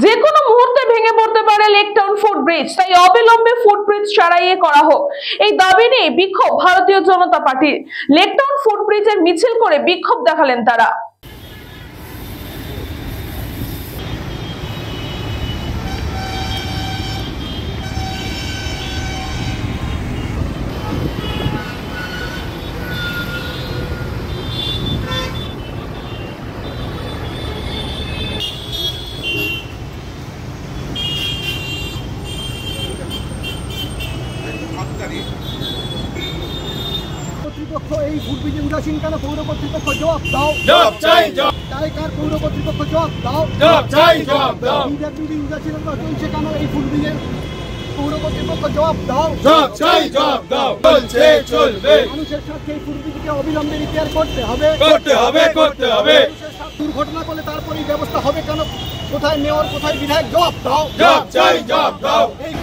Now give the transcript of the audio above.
যে কোনো মুহূর্তে ভেঙে পড়তে পারে লেকটাউন ফুটব্রিজ, তাই অবিলম্বে ফুটব্রিজ সারাইয়ে করা হোক এই দাবি নিয়ে বিক্ষোভ ভারতীয় জনতা পার্টির। লেকটাউন ফুটব্রিজের মিছিল করে বিক্ষোভ দেখালেন তারা। কর্তৃপক্ষ এই ফুটব্রিজে উদাসীন কেন? পৌর কর্তৃপক্ষ জবাব দাও। তাইকার পৌর কর্তৃপক্ষ জবাব দাও। উদাসীনতা চলছে কেন এই ফুটব্রিজে? পৌর কর্তৃপক্ষ জবাব দাও। মানুষের স্বার্থে এই ফুটব্রিজকে অবিলম্বে রিপেয়ার করতে হবে। দুর্ঘটনা করলে তারপরেই ব্যবস্থা হবে কেন? কোথায় মেয়র, কোথায় বিধায়ক? জবাব দাও। এই